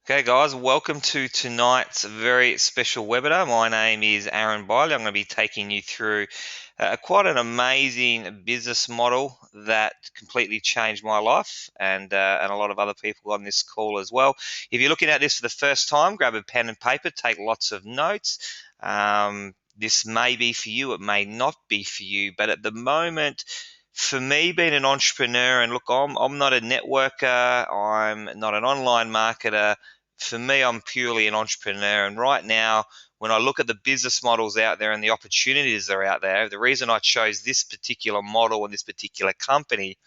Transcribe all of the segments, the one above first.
Okay, guys, welcome to tonight's very special webinar. My name is Aaron Biley. I'm going to be taking you through quite an amazing business model that completely changed my life and a lot of other people on this call as well. If you're looking at this for the first time, grab a pen and paper, take lots of notes. This may be for you, it may not be for you, but at the moment, for me, being an entrepreneur, and look, I'm not a networker, I'm not an online marketer. For me, I'm purely an entrepreneur. And right now, when I look at the business models out there and the opportunities that are out there, the reason I chose this particular model and this particular company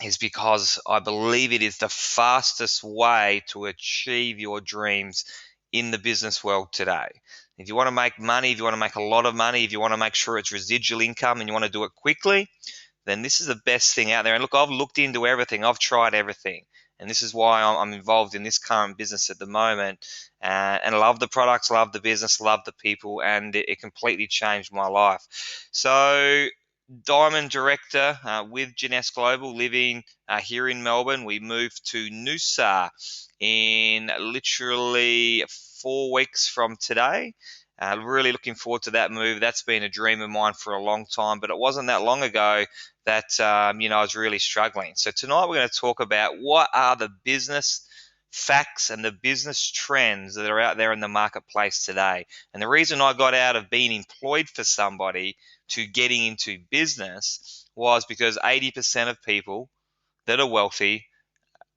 is because I believe it is the fastest way to achieve your dreams in the business world today. If you want to make money, if you want to make a lot of money, if you want to make sure it's residual income and you want to do it quickly, then this is the best thing out there. And look, I've looked into everything. I've tried everything. And this is why I'm involved in this current business at the moment. And I love the products, love the business, love the people, and it completely changed my life. So, Diamond Director with Jeunesse Global, living here in Melbourne. We moved to Noosa in literally 4 weeks from today. Really looking forward to that move. That's been a dream of mine for a long time, but it wasn't that long ago that I was really struggling. So tonight we're going to talk about what are the business facts and the business trends that are out there in the marketplace today. And the reason I got out of being employed for somebody to getting into business was because 80% of people that are wealthy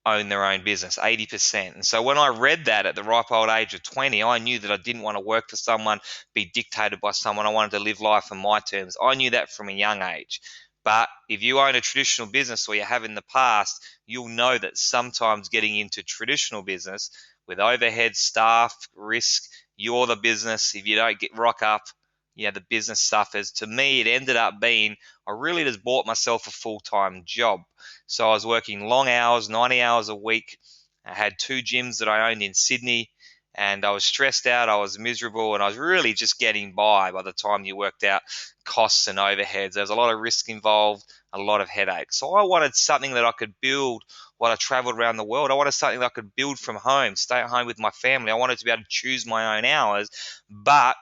own their own business, 80%. And so when I read that at the ripe old age of 20, I knew that I didn't want to work for someone, be dictated by someone. I wanted to live life on my terms. I knew that from a young age. But if you own a traditional business, or you have in the past, you'll know that sometimes getting into traditional business with overhead, staff, risk, you're the business. If you don't get rock up, the business suffers. To me, it ended up being I really just bought myself a full-time job. So I was working long hours, 90 hours a week. I had 2 gyms that I owned in Sydney, and I was stressed out. I was miserable, and I was really just getting by the time you worked out costs and overheads. There was a lot of risk involved, a lot of headaches. So I wanted something that I could build while I traveled around the world. I wanted something that I could build from home, stay at home with my family. I wanted to be able to choose my own hours, but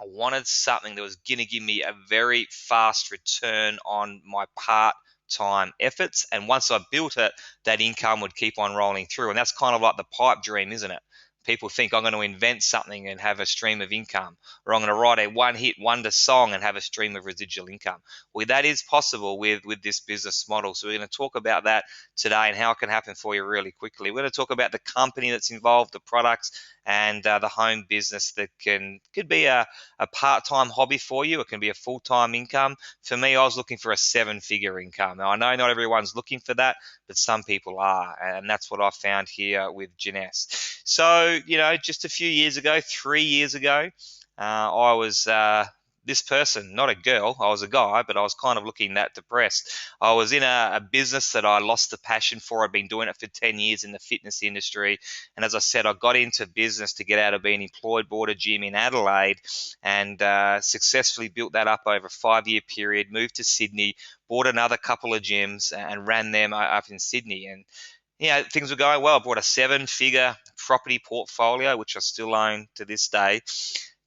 I wanted something that was going to give me a very fast return on my part-time efforts. And once I built it, that income would keep on rolling through. And that's kind of like the pipe dream, isn't it? People think I'm going to invent something and have a stream of income, or I'm going to write a one-hit wonder song and have a stream of residual income. Well, that is possible with this business model. So we're going to talk about that today and how it can happen for you really quickly. We're going to talk about the company that's involved, the products, and the home business that could be a part-time hobby for you. It can be a full-time income. For me, I was looking for a 7-figure income. Now, I know not everyone's looking for that, but some people are, and that's what I found here with Jeunesse. So, just a few years ago, 3 years ago, I was this person, not a girl, I was a guy, but I was kind of looking that depressed. I was in a business that I lost the passion for. I'd been doing it for 10 years in the fitness industry. And as I said, I got into business to get out of being employed, bought a gym in Adelaide, and successfully built that up over a 5-year period, moved to Sydney, bought another couple of gyms and ran them up in Sydney. And things were going well. I bought a 7-figure property portfolio, which I still own to this day.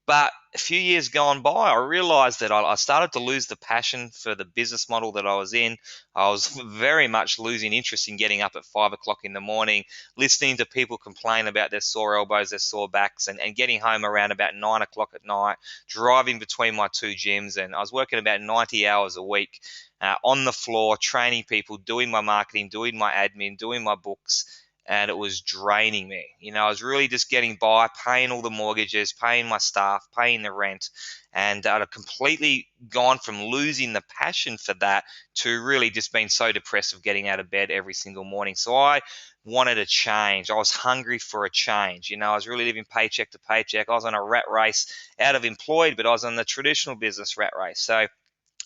But a few years gone by, I realized that I started to lose the passion for the business model that I was in. I was very much losing interest in getting up at 5 o'clock in the morning, listening to people complain about their sore elbows, their sore backs, and getting home around about 9 o'clock at night, driving between my 2 gyms. And I was working about 90 hours a week on the floor, training people, doing my marketing, doing my admin, doing my books, and it was draining me. I was really just getting by, paying all the mortgages, paying my staff, paying the rent, and I'd completely gone from losing the passion for that to really just being so depressed of getting out of bed every single morning. So I wanted a change. I was hungry for a change. I was really living paycheck to paycheck. I was on a rat race out of employed, but I was on the traditional business rat race. So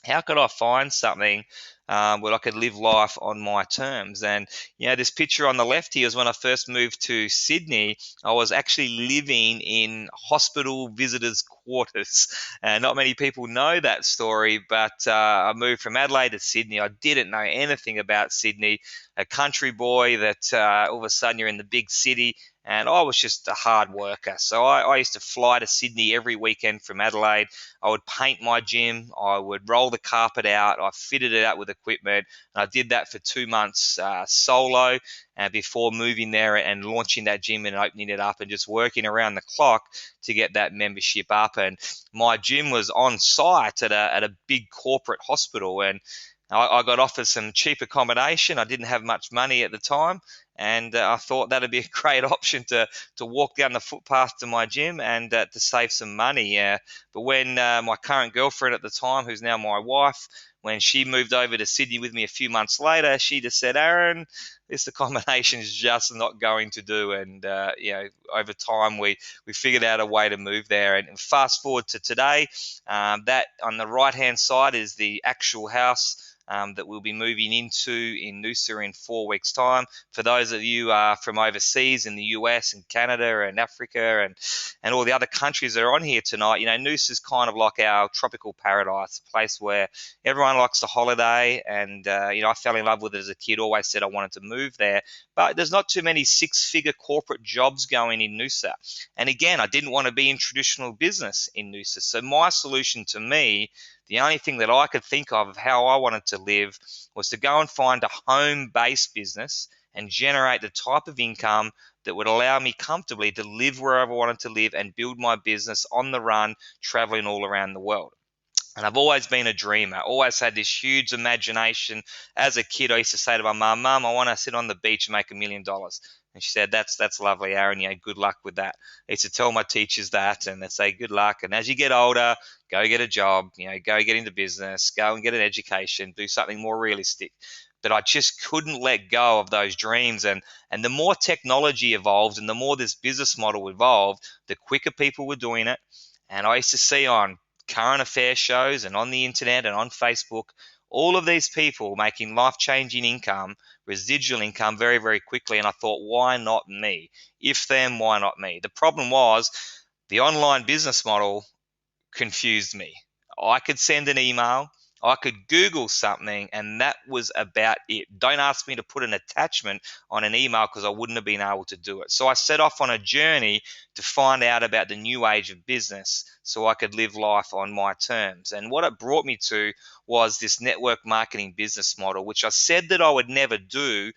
how could I find something where I could live life on my terms? And this picture on the left here is when I first moved to Sydney. I was actually living in hospital visitors' quarters, and not many people know that story. But I moved from Adelaide to Sydney. I didn't know anything about Sydney. A country boy that all of a sudden you're in the big city, and I was just a hard worker. So I used to fly to Sydney every weekend from Adelaide. I would paint my gym. I would roll the carpet out. I fitted it out with equipment. And I did that for 2 months solo before moving there and launching that gym and opening it up and just working around the clock to get that membership up. And my gym was on site at a big corporate hospital, and I got offered some cheap accommodation. I didn't have much money at the time, and I thought that'd be a great option to walk down the footpath to my gym and to save some money. But when my current girlfriend at the time, who's now my wife, when she moved over to Sydney with me a few months later, she just said, "Aaron, this accommodation is just not going to do." And over time we figured out a way to move there. And fast forward to today, that on the right hand side is the actual house that we'll be moving into in Noosa in 4 weeks' time. For those of you from overseas in the US and Canada and Africa and all the other countries that are on here tonight, Noosa is kind of like our tropical paradise, a place where everyone likes to holiday. And I fell in love with it as a kid. Always said I wanted to move there, but there's not too many six-figure corporate jobs going in Noosa. And again, I didn't want to be in traditional business in Noosa. So my solution to me, the only thing that I could think of how I wanted to live, was to go and find a home-based business and generate the type of income that would allow me comfortably to live wherever I wanted to live and build my business on the run, traveling all around the world. And I've always been a dreamer, always had this huge imagination. As a kid, I used to say to my mum, "Mum, I want to sit on the beach and make $1,000,000. And she said, that's lovely, Aaron. Good luck with that." I used to tell my teachers that, and they'd say, "Good luck. And as you get older, go get a job, go get into business, go and get an education, do something more realistic." But I just couldn't let go of those dreams. And the more technology evolved and the more this business model evolved, the quicker people were doing it. And I used to see on current affairs shows and on the internet and on Facebook, all of these people making life-changing income, residual income very, very quickly. And I thought, why not me? If them, why not me? The problem was the online business model confused me. I could send an email, I could Google something, and that was about it. Don't ask me to put an attachment on an email because I wouldn't have been able to do it. So I set off on a journey to find out about the new age of business so I could live life on my terms. And what it brought me to was this network marketing business model, which I said that I would never do.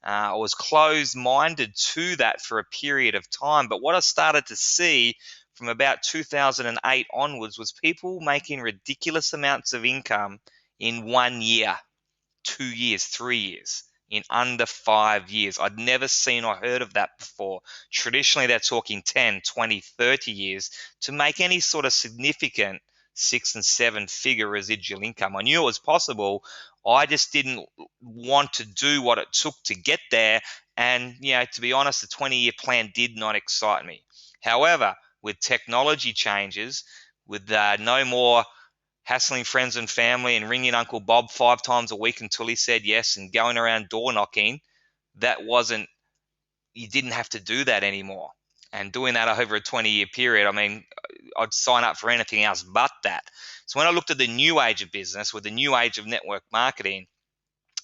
I was closed-minded to that for a period of time. But what I started to see from about 2008 onwards was people making ridiculous amounts of income in 1 year, 2 years, 3 years, in under 5 years. I'd never seen or heard of that before. Traditionally, they're talking 10, 20, 30 years to make any sort of significant 6 and 7 figure residual income. I knew it was possible. I just didn't want to do what it took to get there. And, to be honest, the 20-year plan did not excite me. However, with technology changes, with no more hassling friends and family and ringing Uncle Bob 5 times a week until he said yes and going around door knocking, you didn't have to do that anymore. And doing that over a 20-year period, I'd sign up for anything else but that. So when I looked at the new age of business, with the new age of network marketing,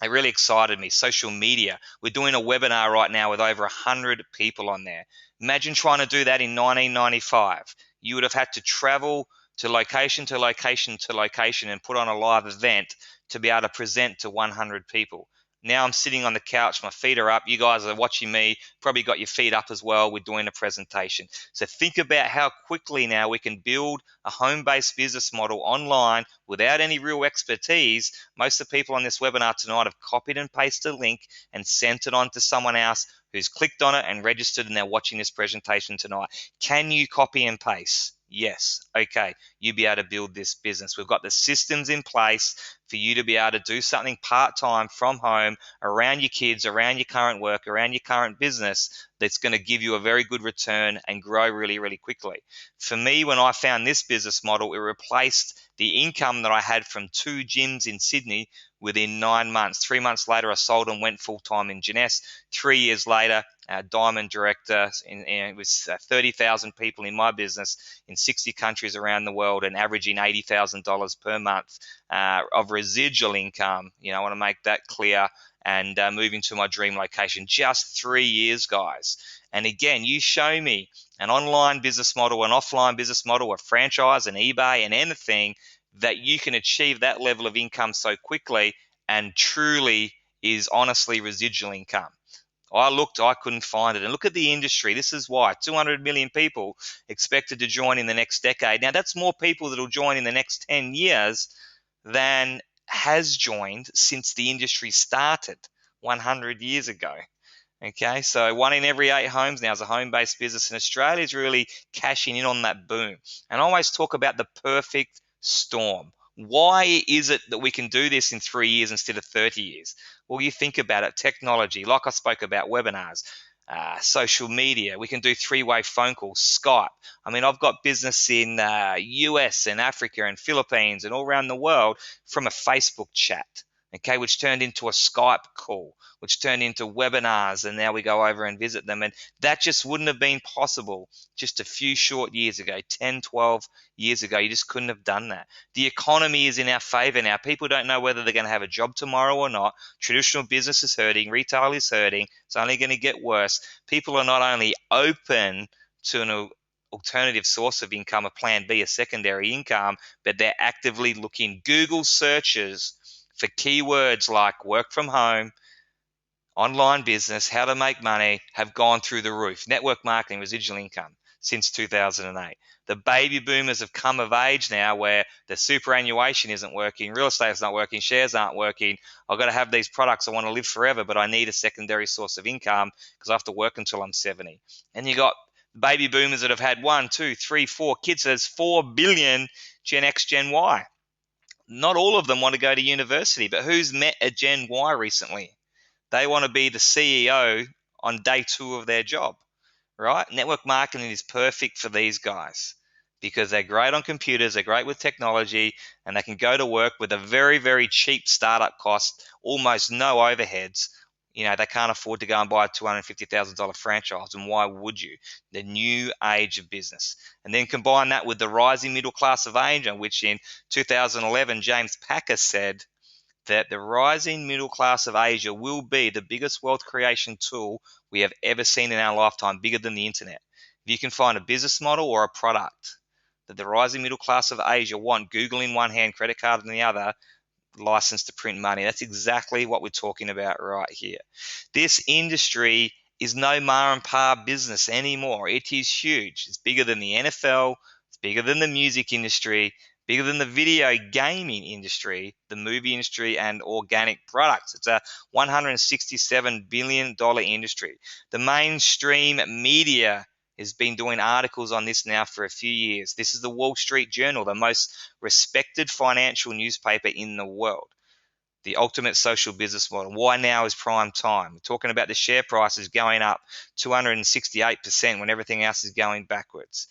it really excited me. Social media. We're doing a webinar right now with over 100 people on there. Imagine trying to do that in 1995. You would have had to travel to location to location to location and put on a live event to be able to present to 100 people. Now I'm sitting on the couch, my feet are up. You guys are watching me, probably got your feet up as well. We're doing a presentation. So think about how quickly now we can build a home-based business model online without any real expertise. Most of the people on this webinar tonight have copied and pasted a link and sent it on to someone else who's clicked on it and registered, and they're watching this presentation tonight. Can you copy and paste? Yes. Okay. You'll be able to build this business. We've got the systems in place for you to be able to do something part-time from home around your kids, around your current work, around your current business that's going to give you a very good return and grow really, really quickly. For me, when I found this business model, it replaced the income that I had from 2 gyms in Sydney within 9 months. 3 months later, I sold and went full-time in Jeunesse. 3 years later, Diamond Director, it was 30,000 people in my business in 60 countries around the world and averaging $80,000 per month of residual income. I want to make that clear. and move into my dream location. Just 3 years, guys. And again, you show me an online business model, an offline business model, a franchise, an eBay, and anything that you can achieve that level of income so quickly and truly is honestly residual income. I looked, I couldn't find it. And look at the industry. This is why 200 million people expected to join in the next decade. Now, that's more people that will join in the next 10 years than has joined since the industry started 100 years ago. Okay, so 1 in every 8 homes now is a home-based business, and Australia is really cashing in on that boom. And I always talk about the perfect storm. Why is it that we can do this in 3 years instead of 30 years? Well, you think about it, technology, like I spoke about, webinars, social media. We can do 3-way phone calls, Skype. I mean, I've got business in US and Africa and Philippines and all around the world from a Facebook chat, okay, which turned into a Skype call, which turned into webinars, and now we go over and visit them. And that just wouldn't have been possible just a few short years ago, 10, 12 years ago. You just couldn't have done that. The economy is in our favor now. People don't know whether they're going to have a job tomorrow or not. Traditional business is hurting. Retail is hurting. It's only going to get worse. People are not only open to an alternative source of income, a plan B, a secondary income, but they're actively looking. Google searches for keywords like work from home, online business, how to make money have gone through the roof. Network marketing, residual income since 2008. The baby boomers have come of age now where the superannuation isn't working, real estate is not working, shares aren't working. I've got to have these products. I want to live forever, but I need a secondary source of income because I have to work until I'm 70. And you got baby boomers that have had 1, 2, 3, 4 kids. So there's 4 billion Gen X, Gen Y. Not all of them want to go to university, but who's met a Gen Y recently? They want to be the CEO on day 2 of their job, right? Network marketing is perfect for these guys because they're great on computers, they're great with technology, and they can go to work with a very, very cheap startup cost, almost no overheads. They can't afford to go and buy a $250,000 franchise, and why would you? The new age of business. And then combine that with the rising middle class of Asia, which in 2011, James Packer said that the rising middle class of Asia will be the biggest wealth creation tool we have ever seen in our lifetime, bigger than the internet. If you can find a business model or a product that the rising middle class of Asia want, Google in one hand, credit card in the other, license to print money. That's exactly what we're talking about right here. This industry is no ma and pa business anymore. It is huge. It's bigger than the NFL. It's bigger than the music industry, bigger than the video gaming industry, the movie industry, and organic products. It's a $167 billion industry. The mainstream media has been doing articles on this now for a few years. This is the Wall Street Journal, the most respected financial newspaper in the world. The ultimate social business model. Why now is prime time? We're talking about the share prices going up 268% when everything else is going backwards.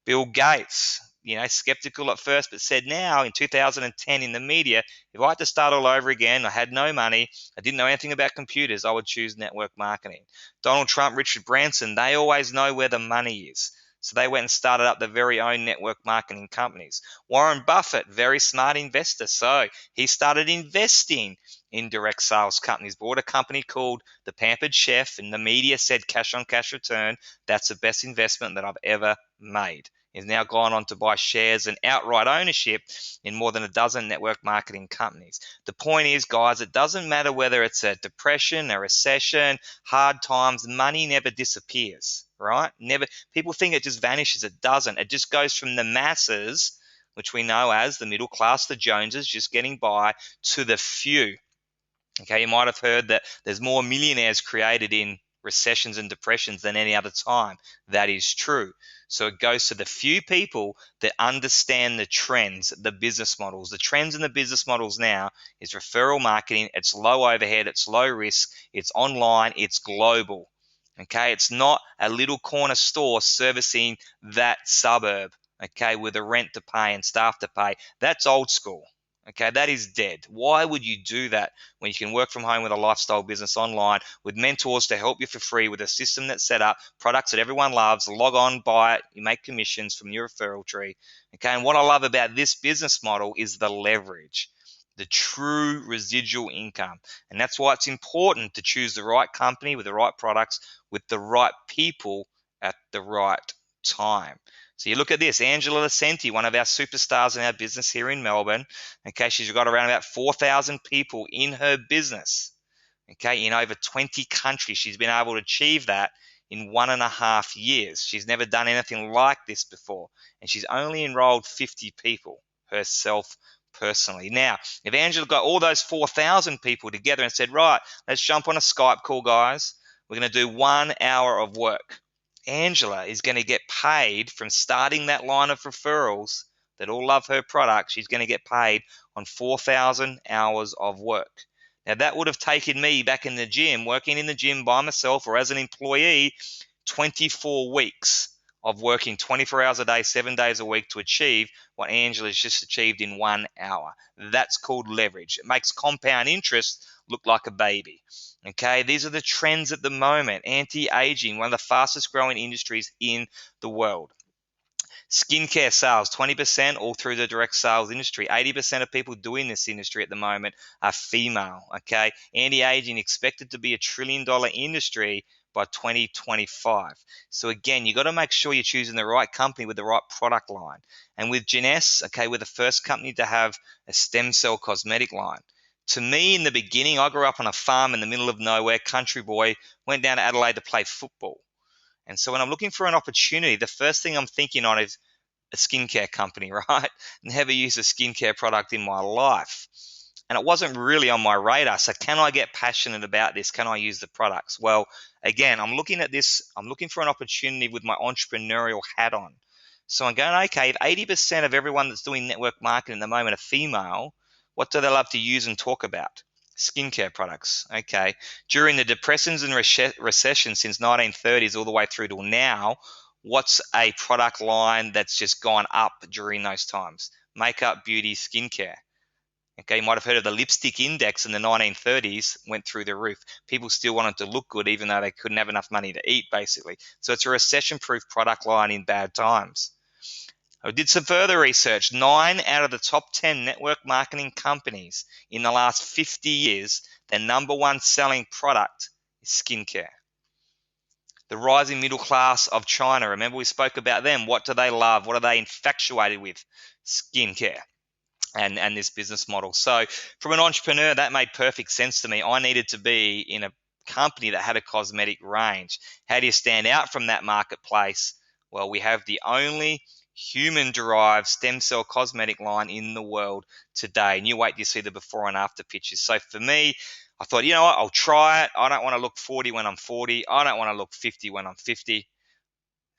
Bill Gates, skeptical at first, but said now in 2010 in the media, if I had to start all over again, I had no money, I didn't know anything about computers, I would choose network marketing. Donald Trump, Richard Branson, they always know where the money is. So they went and started up their very own network marketing companies. Warren Buffett, very smart investor. So he started investing in direct sales companies, bought a company called The Pampered Chef, and the media said cash on cash return. That's the best investment that I've ever made. He's now gone on to buy shares and outright ownership in more than a dozen network marketing companies. The point is, guys, it doesn't matter whether it's a depression, a recession, hard times, money never disappears, right? Never. People think it just vanishes. It doesn't. It just goes from the masses, which we know as the middle class, the Joneses, just getting by, to the few. Okay, you might have heard that there's more millionaires created in recessions and depressions than any other time. That is true. So it goes to the few people that understand the trends, the business models. The trends in the business models now is referral marketing. It's low overhead, it's low risk, it's online, it's global. Okay, it's not a little corner store servicing that suburb, okay, with a rent to pay and staff to pay. That's old school. Okay, that is dead. Why would you do that when you can work from home with a lifestyle business online with mentors to help you for free, with a system that's set up, products that everyone loves, log on, buy it, you make commissions from your referral tree. Okay, and what I love about this business model is the leverage. the true residual income. And that's why it's important to choose the right company with the right products, with the right people at the right time. So you look at this, Angela Lascenti, one of our superstars in our business here in Melbourne. Okay, she's got around about 4,000 people in her business. Okay, in over 20 countries, she's been able to achieve that in 1.5 years. She's never done anything like this before, and she's only enrolled 50 people herself personally. Now, if Angela got all those 4,000 people together and said, right, let's jump on a Skype call, guys. We're going to do 1 hour of work. Angela is going to get paid from starting that line of referrals that all love her product. She's going to get paid on 4,000 hours of work. Now, that would have taken me back in the gym, working in the gym by myself or as an employee, 24 weeks of working 24 hours a day, 7 days a week to achieve what Angela's just achieved in 1 hour. That's called leverage. It makes compound interest look like a baby. Okay, these are the trends at the moment. Anti-aging, one of the fastest growing industries in the world. Skincare sales, 20% all through the direct sales industry. 80% of people doing this industry at the moment are female, okay? Anti-aging expected to be $1 trillion industry by 2025. So again, you got to make sure you're choosing the right company with the right product line. And with Jeunesse, okay, we're the first company to have a stem cell cosmetic line. To me, in the beginning, I grew up on a farm in the middle of nowhere, country boy, went down to Adelaide to play football. And so when I'm looking for an opportunity, the first thing I'm thinking on is a skincare company, right? Never used a skincare product in my life. And it wasn't really on my radar. So can I get passionate about this? Can I use the products? Well, again, I'm looking at this. I'm looking for an opportunity with my entrepreneurial hat on. So I'm going, okay, if 80% of everyone that's doing network marketing at the moment are female, what do they love to use and talk about? Skincare products. Okay. During the depressions and recession since 1930s all the way through till now, what's a product line that's just gone up during those times? Makeup, beauty, skincare. Okay, you might have heard of the lipstick index in the 1930s, went through the roof. People still wanted to look good even though they couldn't have enough money to eat, basically. So it's a recession-proof product line in bad times. I did some further research. 9 out of the top 10 network marketing companies in the last 50 years, their number one selling product is skincare. The rising middle class of China, remember we spoke about them. What do they love? What are they infatuated with? Skincare. And this business model. So from an entrepreneur, that made perfect sense to me. I needed to be in a company that had a cosmetic range. How do you stand out from that marketplace? Well, we have the only human-derived stem cell cosmetic line in the world today. And you wait till you see the before and after pictures. So for me, I thought, you know what, I'll try it. I don't want to look 40 when I'm 40. I don't want to look 50 when I'm 50.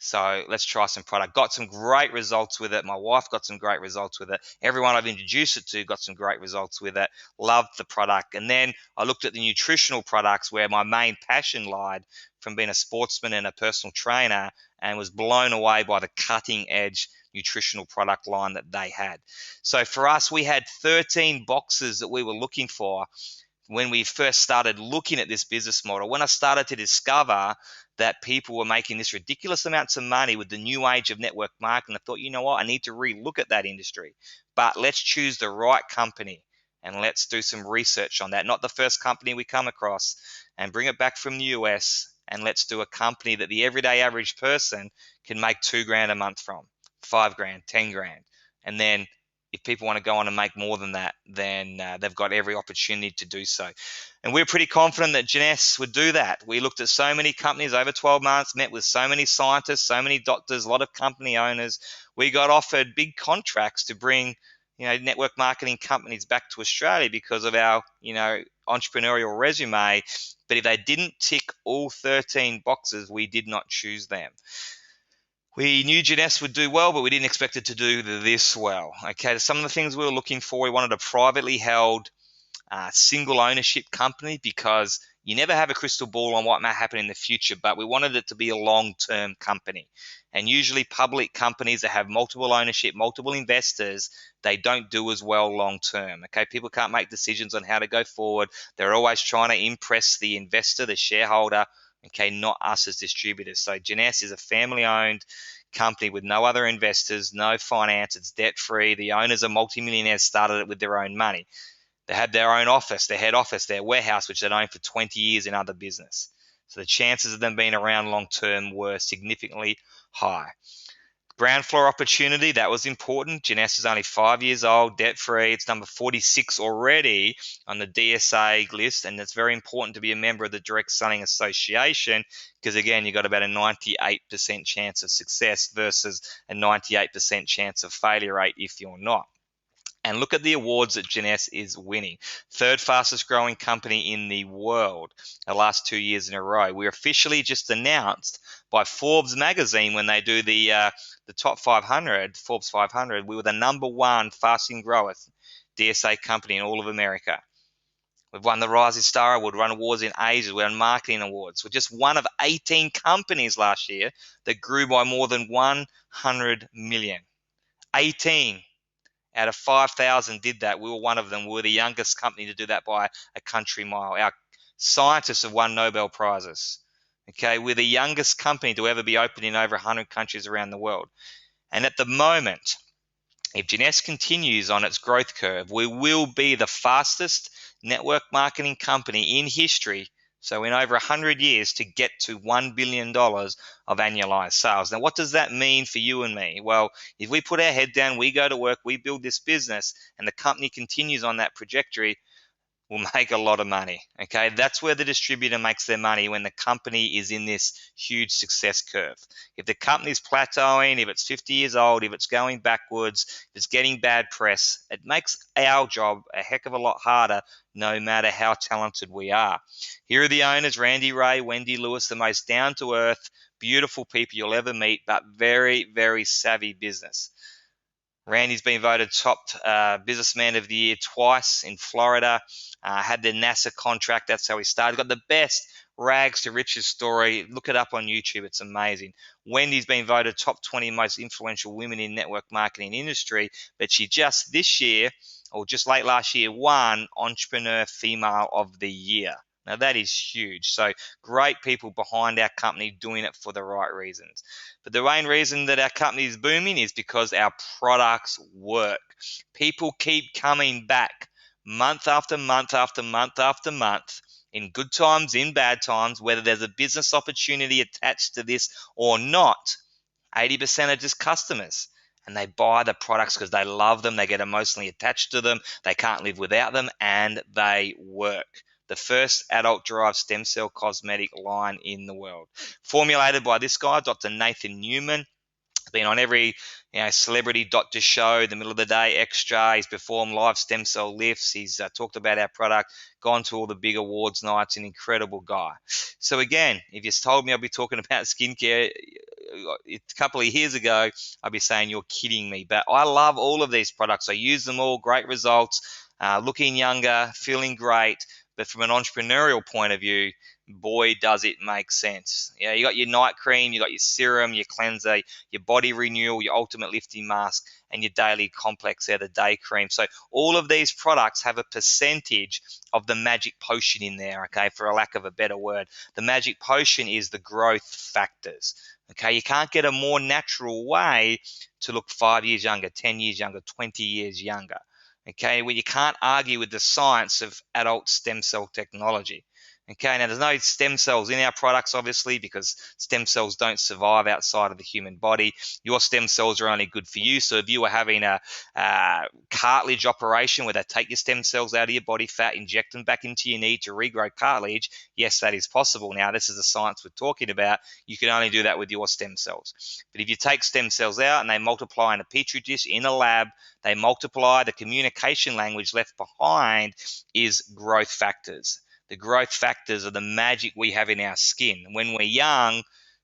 So let's try some product. Got some great results with it. My wife got some great results with it. Everyone I've introduced it to got some great results with it. Loved the product. And then I looked at the nutritional products where my main passion lied from being a sportsman and a personal trainer, and was blown away by the cutting edge nutritional product line that they had. So for us, we had 13 boxes that we were looking for when we first started looking at this business model. When I started to discover that people were making this ridiculous amounts of money with the new age of network marketing, I thought, you know what, I need to relook at that industry. But let's choose the right company and let's do some research on that. Not the first company we come across, and bring it back from the US, and let's do a company that the everyday average person can make $2,000 a month from, 5 grand, 10 grand. And then if people want to go on and make more than that, then they've got every opportunity to do so. And we're pretty confident that Jeunesse would do that. We looked at so many companies over 12 months, met with so many scientists, so many doctors, a lot of company owners. We got offered big contracts to bring, network marketing companies back to Australia because of our, entrepreneurial resume. But if they didn't tick all 13 boxes, we did not choose them. We knew Jeunesse would do well, but we didn't expect it to do this well. Okay, some of the things we were looking for, we wanted a privately held single ownership company, because you never have a crystal ball on what might happen in the future, but we wanted it to be a long-term company. And usually public companies that have multiple ownership, multiple investors, they don't do as well long-term. Okay, people can't make decisions on how to go forward. They're always trying to impress the investor, the shareholder, okay, not us as distributors. So Jeunesse is a family-owned company with no other investors, no finance, it's debt-free. The owners are multimillionaires, started it with their own money. They had their own office, their head office, their warehouse, which they'd owned for 20 years in other business. So the chances of them being around long term were significantly high. Ground floor opportunity, that was important. Jeunesse is only 5 years old, debt free. It's number 46 already on the DSA list, and it's very important to be a member of the Direct Selling Association because, again, you've got about a 98% chance of success versus a 98% chance of failure rate if you're not. And look at the awards that Jeunesse is winning. Third fastest growing company in the world the last 2 years in a row. We're officially just announced by Forbes magazine when they do the top 500, Forbes 500. We were the number one fastest growing DSA company in all of America. We've won the Rising Star Award, won awards in Asia, we won marketing awards. We're just one of 18 companies last year that grew by more than 100 million. 18 out of 5,000 did that. We were one of them. We were the youngest company to do that by a country mile. Our scientists have won Nobel Prizes. Okay, we're the youngest company to ever be open in over 100 countries around the world. And at the moment, if Jeunesse continues on its growth curve, we will be the fastest network marketing company in history, so in over 100 years, to get to $1 billion of annualized sales. Now, what does that mean for you and me? Well, if we put our head down, we go to work, we build this business, and the company continues on that trajectory, will make a lot of money. Okay, that's where the distributor makes their money, when the company is in this huge success curve. If the company's plateauing, if it's 50 years old, if it's going backwards, if it's getting bad press, it makes our job a heck of a lot harder, no matter how talented we are. Here are the owners: Randy Ray, Wendy Lewis, the most down-to-earth, beautiful people you'll ever meet, but very, very savvy business. Randy's been voted top businessman of the year twice in Florida. Had the NASA contract. That's how he started. Got the best rags to riches story. Look it up on YouTube. It's amazing. Wendy's been voted top 20 most influential women in network marketing industry, but she just this year, or just late last year, won Entrepreneur Female of the Year. Now that is huge. So great people behind our company doing it for the right reasons. But the main reason that our company is booming is because our products work. People keep coming back month after month after month after month, in good times, in bad times, whether there's a business opportunity attached to this or not. 80% are just customers, and they buy the products because they love them, they get emotionally attached to them, they can't live without them, and they work. The first adult-derived stem cell cosmetic line in the world. Formulated by this guy, Dr. Nathan Newman. Been on every celebrity doctor show, the middle of the day extra. He's performed live stem cell lifts. He's talked about our product, gone to all the big awards nights. An incredible guy. So again, if you told me I'd be talking about skincare a couple of years ago, I'd be saying you're kidding me. But I love all of these products. I use them all. Great results. Looking younger, feeling great. But from an entrepreneurial point of view, boy, does it make sense. Yeah, you got your night cream, you got your serum, your cleanser, your body renewal, your ultimate lifting mask, and your daily complex out of day cream. So all of these products have a percentage of the magic potion in there, okay, for a lack of a better word. The magic potion is the growth factors. Okay, you can't get a more natural way to look 5 years younger, 10 years younger, 20 years younger. Okay, well, you can't argue with the science of adult stem cell technology. Okay, now there's no stem cells in our products, obviously, because stem cells don't survive outside of the human body. Your stem cells are only good for you. So if you were having a cartilage operation where they take your stem cells out of your body fat, inject them back into your knee to regrow cartilage, yes, that is possible. Now, this is the science we're talking about. You can only do that with your stem cells. But if you take stem cells out and they multiply in a petri dish in a lab, they multiply. The communication language left behind is growth factors. The growth factors are the magic we have in our skin. When we're young,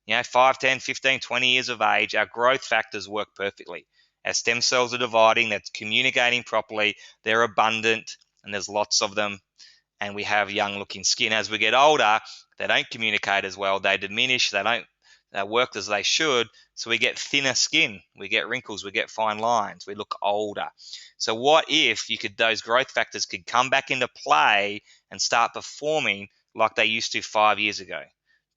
5, 10, 15, 20 years of age, our growth factors work perfectly. Our stem cells are dividing, they're communicating properly, they're abundant, and there's lots of them, and we have young looking skin. As we get older, they don't communicate as well, they diminish, they don't work as they should, so we get thinner skin, we get wrinkles, we get fine lines, we look older. So what if those growth factors could come back into play and start performing like they used to 5 years ago,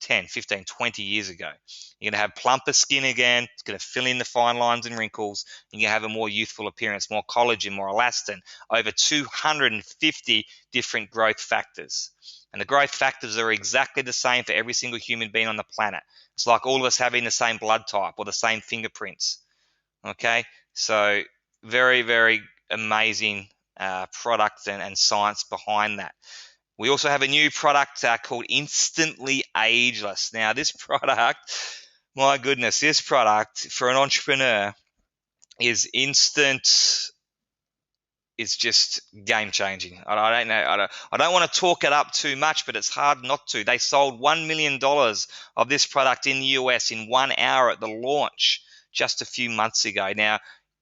10, 15, 20 years ago. You're going to have plumper skin again. It's going to fill in the fine lines and wrinkles. You're going to have a more youthful appearance, more collagen, more elastin, over 250 different growth factors. And the growth factors are exactly the same for every single human being on the planet. It's like all of us having the same blood type or the same fingerprints. Okay, so very, very amazing product and science behind that. We also have a new product called Instantly Ageless. Now, this product, my goodness, this product for an entrepreneur is instant. It's just game changing. I don't know. I don't want to talk it up too much, but it's hard not to. They sold $1 million of this product in the US in 1 hour at the launch just a few months ago. Now,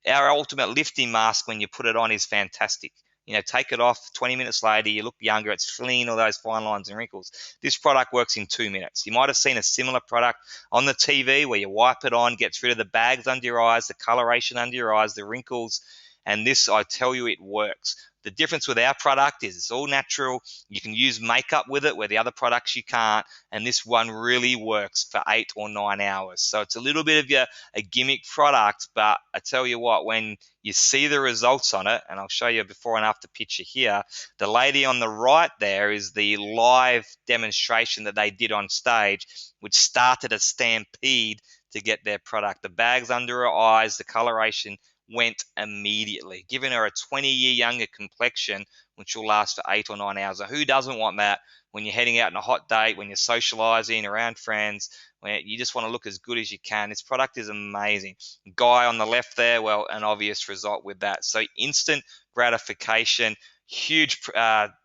our ultimate lifting mask, when you put it on, is fantastic. You know, take it off, 20 minutes later, you look younger, it's filling all those fine lines and wrinkles. This product works in 2 minutes. You might have seen a similar product on the TV where you wipe it on, gets rid of the bags under your eyes, the coloration under your eyes, the wrinkles. And this, I tell you, it works. The difference with our product is it's all natural. You can use makeup with it where the other products you can't. And this one really works for 8 or 9 hours. So it's a little bit of a gimmick product, but I tell you what, when you see the results on it, and I'll show you a before and after picture here, the lady on the right there is the live demonstration that they did on stage, which started a stampede to get their product. The bags under her eyes, the coloration went immediately, giving her a 20-year younger complexion, which will last for 8 or 9 hours. Now, who doesn't want that when you're heading out on a hot date, when you're socializing around friends, when you just want to look as good as you can? This product is amazing. Guy on the left there, well, an obvious result with that. So instant gratification, huge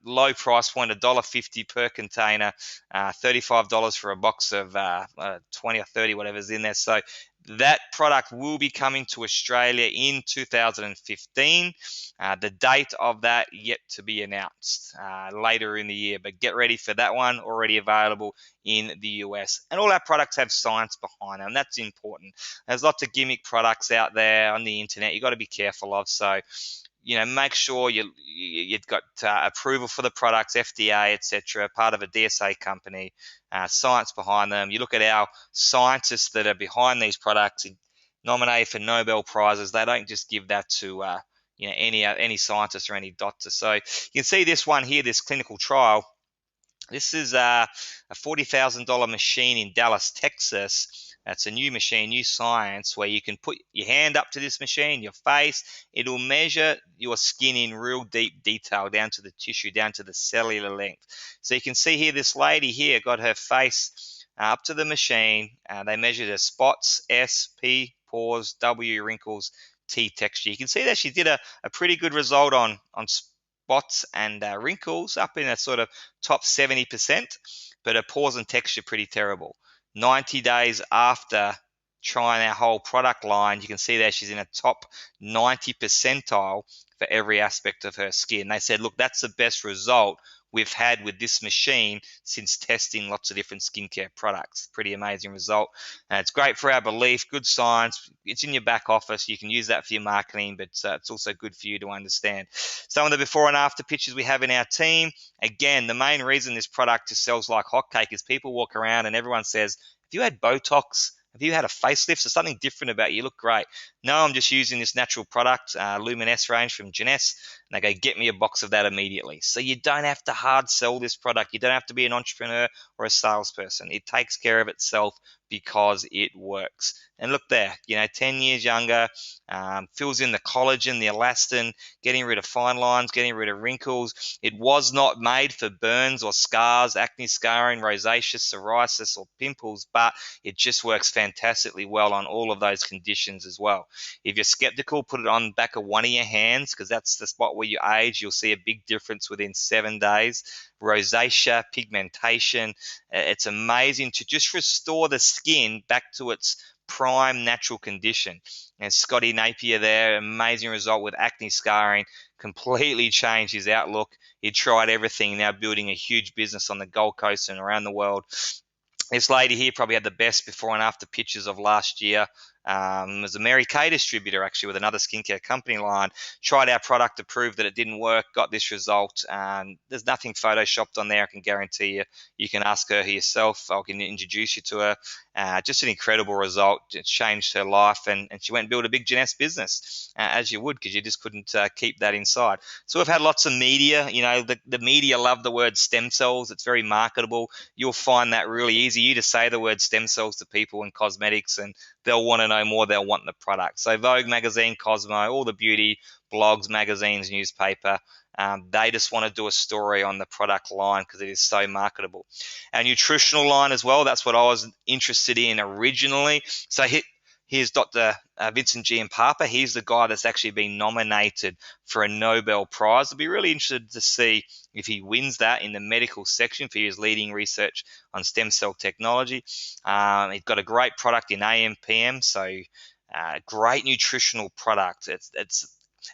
low price point, $1.50 per container, $35 for a box of 20 or 30, whatever's in there. So that product will be coming to Australia in 2015. The date of that yet to be announced later in the year, but get ready for that one, already available in the US. And all our products have science behind them. That's important. There's lots of gimmick products out there on the internet you've got to be careful of. So, you know, make sure you've got approval for the products, FDA, etc., part of a DSA company, science behind them. You look at our scientists that are behind these products, nominated for Nobel Prizes. They don't just give that to any scientist or any doctor. So you can see this one here, this clinical trial. This is a $40,000 machine in Dallas, Texas. That's a new machine, new science, where you can put your hand up to this machine, your face. It'll measure your skin in real deep detail, down to the tissue, down to the cellular length. So you can see here, this lady here got her face up to the machine. They measured her spots, S, P, pores, W, wrinkles, T, texture. You can see that she did a pretty good result on spots and wrinkles, up in a sort of top 70%, but her pores and texture pretty terrible. 90 days after trying our whole product line, you can see there she's in a top 90 percentile for every aspect of her skin. They said, look, that's the best result we've had with this machine since testing lots of different skincare products. Pretty amazing result. And it's great for our belief, good science. It's in your back office. You can use that for your marketing, but it's also good for you to understand. Some of the before and after pictures we have in our team. Again, the main reason this product just sells like hotcake is people walk around and everyone says, have you had Botox? Have you had a facelift? There's something different about you. You look great. No, I'm just using this natural product, Luminous range from Jeunesse, and they go, get me a box of that immediately. So you don't have to hard sell this product. You don't have to be an entrepreneur or a salesperson. It takes care of itself because it works. And look there, 10 years younger, fills in the collagen, the elastin, getting rid of fine lines, getting rid of wrinkles. It was not made for burns or scars, acne scarring, rosacea, psoriasis, or pimples, but it just works fantastically well on all of those conditions as well. If you're skeptical, put it on the back of one of your hands, because that's the spot where you age. You'll see a big difference within 7 days. Rosacea, pigmentation. It's amazing to just restore the skin back to its prime natural condition. And Scotty Napier there, amazing result with acne scarring, completely changed his outlook. He tried everything, now building a huge business on the Gold Coast and around the world. This lady here probably had the best before and after pictures of last year. was a Mary Kay distributor actually with another skincare company line. Tried our product to prove that it didn't work, got this result. There's nothing photoshopped on there. I can guarantee you. You can ask her yourself. I can introduce you to her. Just an incredible result. It changed her life, and she went and built a big Jeunesse business, as you would, because you just couldn't keep that inside. So we've had lots of media. You know, the media love the word stem cells. It's very marketable. You'll find that really easy. You just say the word stem cells to people in cosmetics, and they'll want to know more. They'll want the product. So Vogue magazine, Cosmo, all the beauty blogs, magazines, newspaper, they just want to do a story on the product line because it is so marketable. Our nutritional line as well, that's what I was interested in originally. So here's Dr. Vincent Giampapa. He's the guy that's actually been nominated for a Nobel Prize. I'd be really interested to see if he wins that in the medical section for his leading research on stem cell technology. He's got a great product in AM/PM, so great nutritional product. It's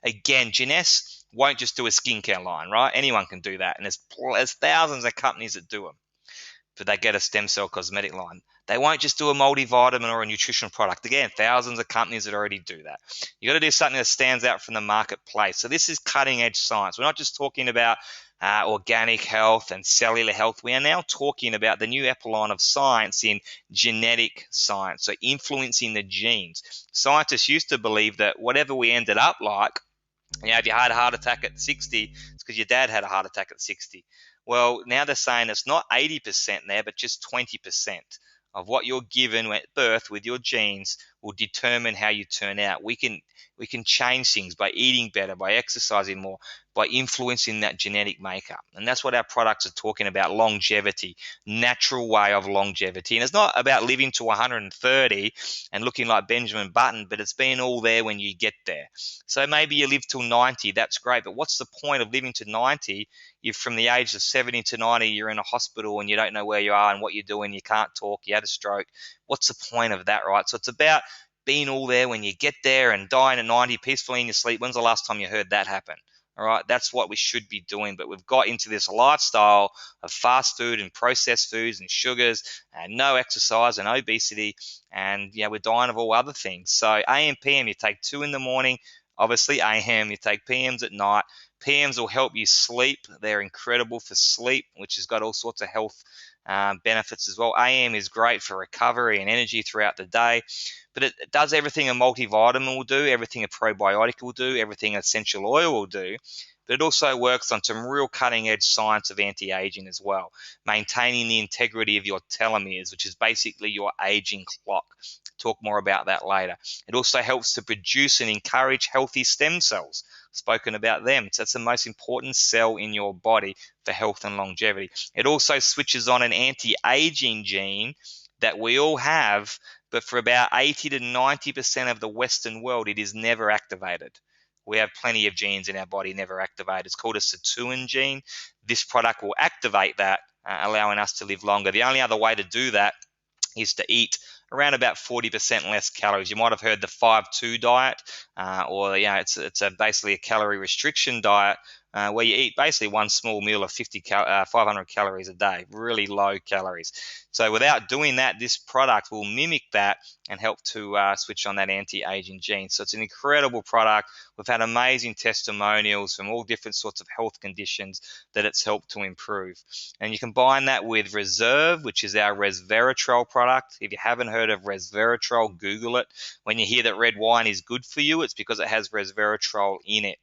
again, Jeunesse won't just do a skincare line, right? Anyone can do that, and there's thousands of companies that do them. But they get a stem cell cosmetic line. They won't just do a multivitamin or a nutritional product. Again, thousands of companies that already do that. You got to do something that stands out from the marketplace. So this is cutting edge science. We're not just talking about organic health and cellular health. We are now talking about the new echelon of science in genetic science, so influencing the genes. Scientists used to believe that whatever we ended up like, you know, if you had a heart attack at 60, it's because your dad had a heart attack at 60. Well, now they're saying it's not 80% there, but just 20% of what you're given at birth with your genes will determine how you turn out. We can change things by eating better, by exercising more, by influencing that genetic makeup. And that's what our products are talking about: longevity, natural way of longevity. And it's not about living to 130 and looking like Benjamin Button, but it's being all there when you get there. So maybe you live till 90, that's great, but what's the point of living to 90 if from the age of 70 to 90 you're in a hospital and you don't know where you are and what you're doing, you can't talk, you had a stroke? What's the point of that, right? So it's about being all there when you get there and dying at 90 peacefully in your sleep. When's the last time you heard that happen? All right, that's what we should be doing. But we've got into this lifestyle of fast food and processed foods and sugars and no exercise and obesity, and we're dying of all other things. So AM/PM, you take 2 in the morning. Obviously, AM, you take PMs at night. PMs will help you sleep. They're incredible for sleep, which has got all sorts of health benefits as well. AM is great for recovery and energy throughout the day, but it does everything a multivitamin will do, everything a probiotic will do, everything essential oil will do. But it also works on some real cutting-edge science of anti-aging as well, maintaining the integrity of your telomeres, which is basically your aging clock. Talk more about that later. It also helps to produce and encourage healthy stem cells. Spoken about them. So that's the most important cell in your body for health and longevity. It also switches on an anti-aging gene that we all have, but for about 80 to 90% of the Western world, it is never activated. We have plenty of genes in our body never activated. It's called a sirtuin gene. This product will activate that, allowing us to live longer. The only other way to do that is to eat around about 40% less calories. You might have heard the 5-2 diet, or it's basically a calorie restriction diet where you eat basically one small meal of 500 calories a day, really low calories. So without doing that, this product will mimic that and help to switch on that anti-aging gene. So it's an incredible product. We've had amazing testimonials from all different sorts of health conditions that it's helped to improve. And you combine that with Reserve, which is our resveratrol product. If you haven't heard of resveratrol, Google it. When you hear that red wine is good for you, it's because it has resveratrol in it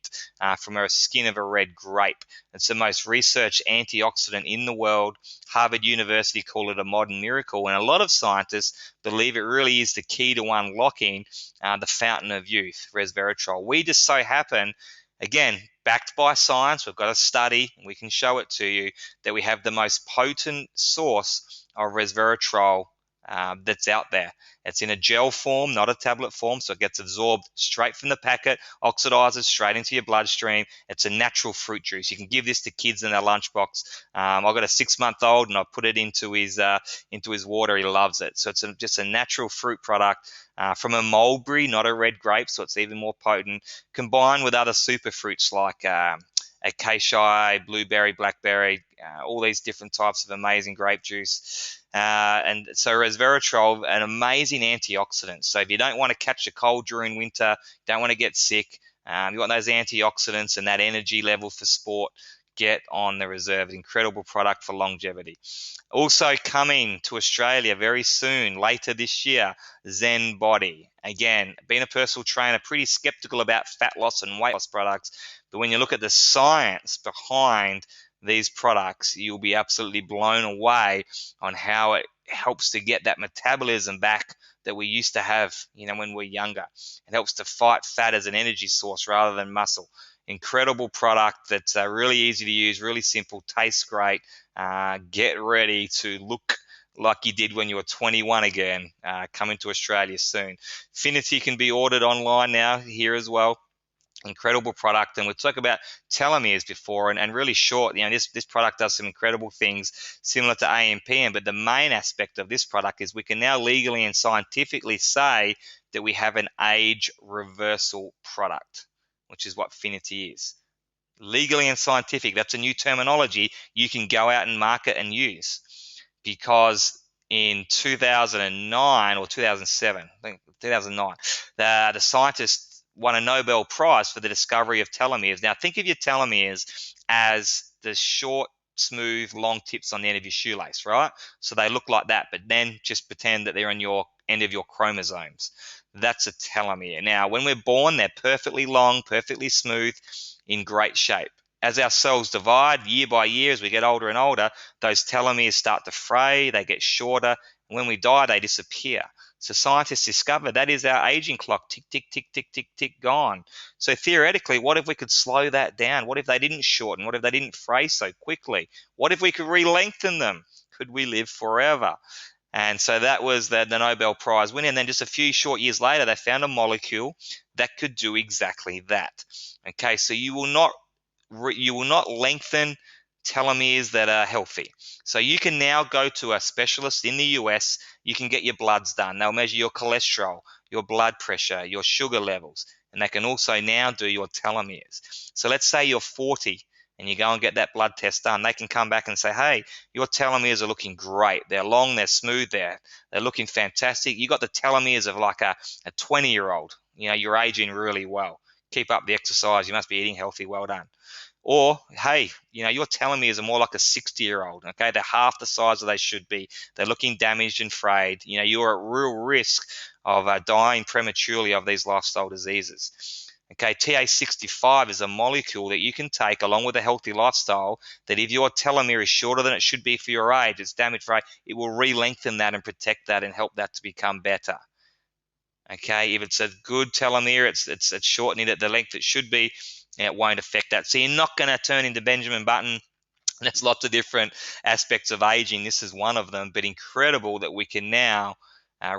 from a skin of a red grape. It's the most researched antioxidant in the world. Harvard University call it a modern miracle, and a lot of scientists believe it really is the key to unlocking the fountain of youth, resveratrol. We just so happen, again, backed by science, we've got a study, and we can show it to you, that we have the most potent source of resveratrol that's out there. It's in a gel form, not a tablet form, so it gets absorbed straight from the packet, oxidizes straight into your bloodstream. It's a natural fruit juice. You can give this to kids in their lunchbox. I've got a 6-month-old, and I put it into his water. He loves it. So it's just a natural fruit product from a mulberry, not a red grape, so it's even more potent, combined with other super fruits like acacia, blueberry, blackberry, all these different types of amazing grape juice. And so resveratrol, an amazing antioxidant. So if you don't want to catch a cold during winter, don't want to get sick, you want those antioxidants and that energy level for sport, get on the Reserve. Incredible product for longevity. Also coming to Australia very soon, later this year, Zen Body. Again, being a personal trainer, pretty skeptical about fat loss and weight loss products. But when you look at the science behind these products, you'll be absolutely blown away on how it helps to get that metabolism back that we used to have, when we're younger. It helps to fight fat as an energy source rather than muscle. Incredible product that's really easy to use, really simple, tastes great. Get ready to look like you did when you were 21 again, coming to Australia soon. Finity can be ordered online now here as well. Incredible product, and we'll talk about telomeres before, and really short. This product does some incredible things similar to AMPM, but the main aspect of this product is we can now legally and scientifically say that we have an age reversal product, which is what Finity is. Legally and scientific, that's a new terminology you can go out and market and use, because in 2009 or 2007, I think 2009, the scientists won a Nobel Prize for the discovery of telomeres. Now, think of your telomeres as the short, smooth, long tips on the end of your shoelace, right? So they look like that, but then just pretend that they're on your end of your chromosomes. That's a telomere. Now, when we're born, they're perfectly long, perfectly smooth, in great shape. As our cells divide year by year, as we get older and older, those telomeres start to fray, they get shorter, and when we die, they disappear. So scientists discovered that is our aging clock, tick, tick, tick, tick, tick, tick, gone. So theoretically, what if we could slow that down? What if they didn't shorten? What if they didn't fray so quickly? What if we could re-lengthen them? Could we live forever? And so that was the Nobel Prize winner. And then just a few short years later, they found a molecule that could do exactly that. Okay, so you will not lengthen telomeres that are healthy. So you can now go to a specialist in the US. You can get your bloods done. They'll measure your cholesterol, your blood pressure, your sugar levels, and they can also now do your telomeres. So let's say you're 40 and you go and get that blood test done. They can come back and say, hey, your telomeres are looking great. They're long, they're smooth, they're looking fantastic. You got the telomeres of like a 20-year-old. You're aging really well. Keep up the exercise. You must be eating healthy. Well done. Or, hey, your telomeres are more like a 60-year-old, okay? They're half the size that they should be. They're looking damaged and frayed. You're at real risk of dying prematurely of these lifestyle diseases. Okay, TA65 is a molecule that you can take along with a healthy lifestyle that if your telomere is shorter than it should be for your age, it's damaged, right? It will re-lengthen that and protect that and help that to become better. Okay, if it's a good telomere, it's shortening it the length it should be, and it won't affect that. So you're not going to turn into Benjamin Button. There's lots of different aspects of aging. This is one of them, but incredible that we can now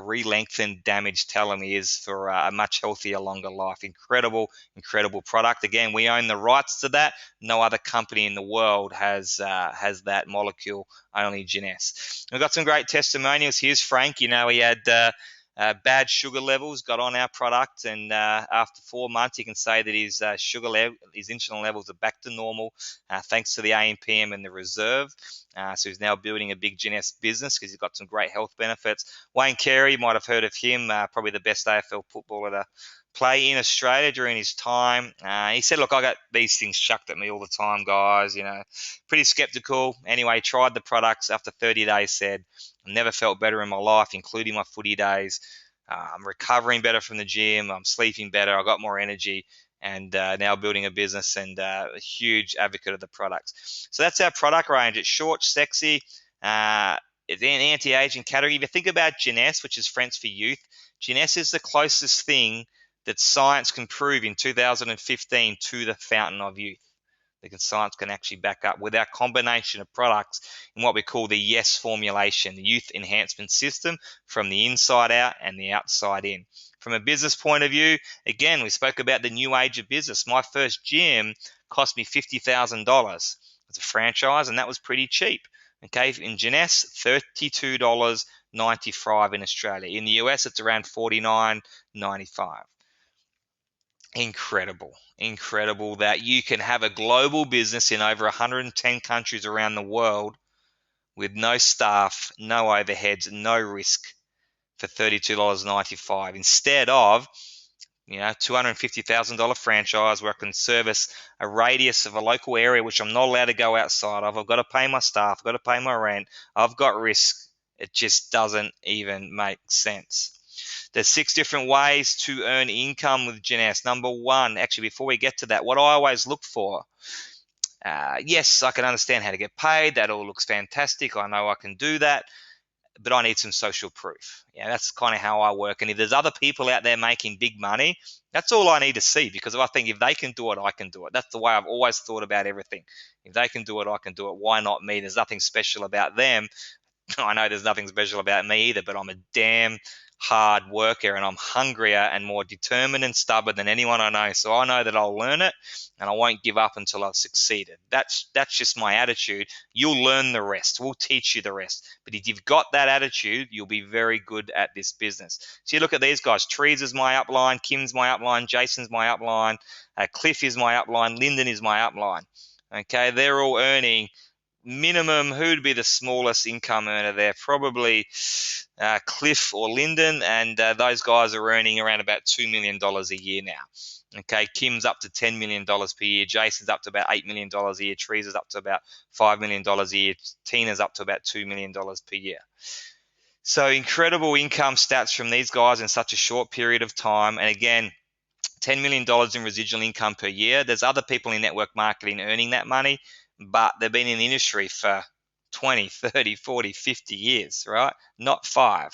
re-lengthen damaged telomeres for a much healthier, longer life. Incredible, incredible product. Again, we own the rights to that. No other company in the world has that molecule, only Jeunesse. We've got some great testimonials. Here's Frank. He had bad sugar levels, got on our product, and after 4 months, you can say that his his insulin levels are back to normal, thanks to the AMPM and the Reserve. So he's now building a big Jeunesse business because he's got some great health benefits. Wayne Carey, you might have heard of him, probably the best AFL footballer to play in Australia during his time. He said, look, I got these things chucked at me all the time, guys, pretty skeptical. Anyway, tried the products. After 30 days, said, I never felt better in my life, including my footy days. I'm recovering better from the gym. I'm sleeping better. I got more energy, and now building a business, and a huge advocate of the products. So that's our product range. It's short, sexy. It's an anti-aging category. If you think about Jeunesse, which is French for youth, Jeunesse is the closest thing that science can prove in 2015 to the fountain of youth. Science can actually back up with our combination of products in what we call the YES formulation, the Youth Enhancement System, from the inside out and the outside in. From a business point of view, again, we spoke about the new age of business. My first gym cost me $50,000 as a franchise, and that was pretty cheap. Okay, in Jeunesse, $32.95 in Australia. In the US, it's around $49.95. Incredible that you can have a global business in over 110 countries around the world with no staff, no overheads, no risk for $32.95 instead of $250,000 franchise where I can service a radius of a local area which I'm not allowed to go outside of. I've got to pay my staff, I've got to pay my rent, I've got risk. It just doesn't even make sense. There's 6 different ways to earn income with Jeunesse. Number 1, actually, before we get to that, what I always look for, yes, I can understand how to get paid. That all looks fantastic. I know I can do that, but I need some social proof. Yeah, that's kind of how I work. And if there's other people out there making big money, that's all I need to see, because I think if they can do it, I can do it. That's the way I've always thought about everything. If they can do it, I can do it. Why not me? There's nothing special about them. I know there's nothing special about me either, but I'm a damn hard worker, and I'm hungrier and more determined and stubborn than anyone I know. So I know that I'll learn it, and I won't give up until I've succeeded. That's just my attitude. You'll learn the rest. We'll teach you the rest. But if you've got that attitude, you'll be very good at this business. So you look at these guys. Trees is my upline. Kim's my upline. Jason's my upline. Cliff is my upline. Lyndon is my upline. Okay, they're all earning minimum. Who'd be the smallest income earner there? Probably Cliff or Lyndon, and those guys are earning around about $2 million a year now. Okay, Kim's up to $10 million per year. Jason's up to about $8 million a year. Teresa's up to about $5 million a year. Tina's up to about $2 million per year. So incredible income stats from these guys in such a short period of time. And again, $10 million in residual income per year. There's other people in network marketing earning that money, but they've been in the industry for 20, 30, 40, 50 years, right? Not 5.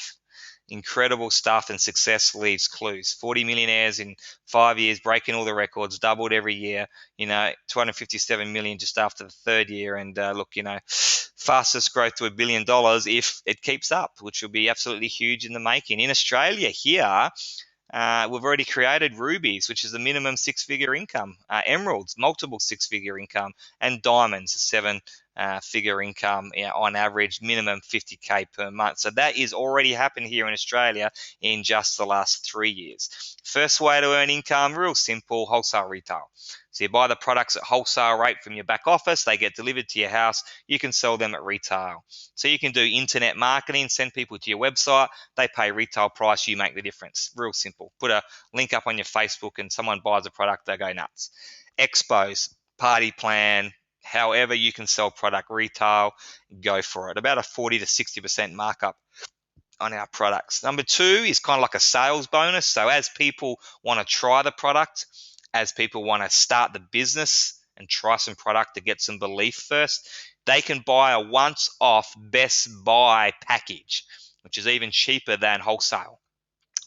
Incredible stuff, and success leaves clues. 40 millionaires in 5 years, breaking all the records, doubled every year, 257 million just after the 3rd year. And look, fastest growth to $1 billion if it keeps up, which will be absolutely huge in the making. In Australia here, we've already created rubies, which is the minimum 6-figure income, emeralds, multiple 6-figure income, and diamonds, 7-figure income on average, minimum 50K per month. So that is already happened here in Australia in just the last 3 years. First way to earn income, real simple, wholesale retail. So you buy the products at wholesale rate from your back office, they get delivered to your house, you can sell them at retail. So you can do internet marketing, send people to your website, they pay retail price, you make the difference. Real simple. Put a link up on your Facebook and someone buys a product, they go nuts. Expos, party plan, however you can sell product retail, go for it. About a 40 to 60% markup on our products. Number 2 is kind of like a sales bonus. So as people want to try the product, as people want to start the business and try some product to get some belief first, they can buy a once-off best buy package, which is even cheaper than wholesale.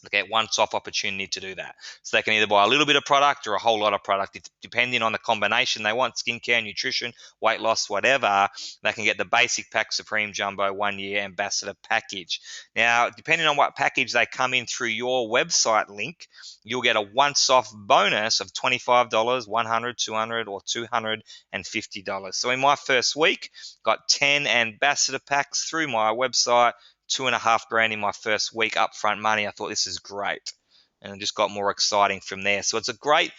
They get once-off opportunity to do that. So they can either buy a little bit of product or a whole lot of product, depending on the combination they want, skincare, nutrition, weight loss, whatever. They can get the basic pack, Supreme Jumbo, 1-year ambassador package. Now, depending on what package they come in through your website link, you'll get a once-off bonus of $25, $100, $200, or $250. So in my first week, got 10 ambassador packs through my website, $2,500 in my first week upfront money. I thought this is great, and it just got more exciting from there. So it's a great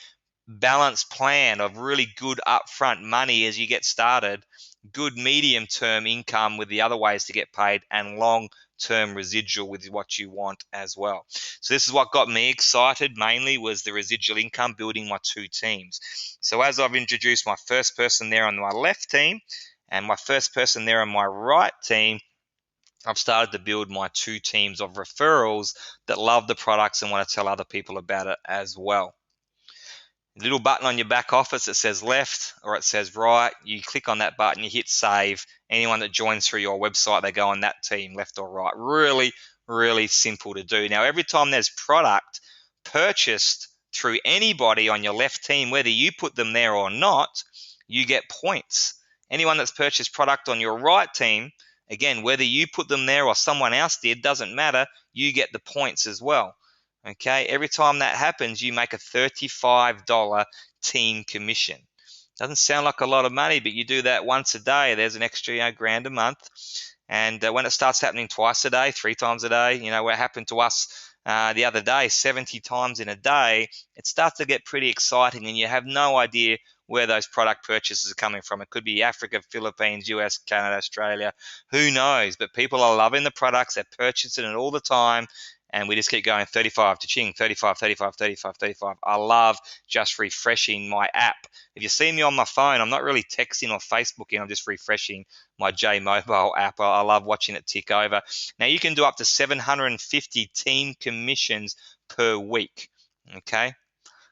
balanced plan of really good upfront money as you get started, good medium-term income with the other ways to get paid, and long-term residual with what you want as well. So this is what got me excited mainly, was the residual income, building my 2 teams. So as I've introduced my first person there on my left team and my first person there on my right team, I've started to build my 2 teams of referrals that love the products and want to tell other people about it as well. Little button on your back office that says left or it says right. You click on that button, you hit save. Anyone that joins through your website, they go on that team, left or right. Really, really simple to do. Now, every time there's product purchased through anybody on your left team, whether you put them there or not, you get points. Anyone that's purchased product on your right team, again, whether you put them there or someone else did, doesn't matter. You get the points as well. Okay, every time that happens, you make a $35 team commission. Doesn't sound like a lot of money, but you do that once a day, there's an extra $1,000 a month. And when it starts happening twice a day, 3 times a day, what happened to us the other day, 70 times in a day, it starts to get pretty exciting, and you have no idea where those product purchases are coming from. It could be Africa, Philippines, US, Canada, Australia, who knows? But people are loving the products, they're purchasing it all the time, and we just keep going 35 to ching, 35, 35, 35, 35. I love just refreshing my app. If you see me on my phone, I'm not really texting or Facebooking, I'm just refreshing my J Mobile app. I love watching it tick over. Now you can do up to 750 team commissions per week, okay,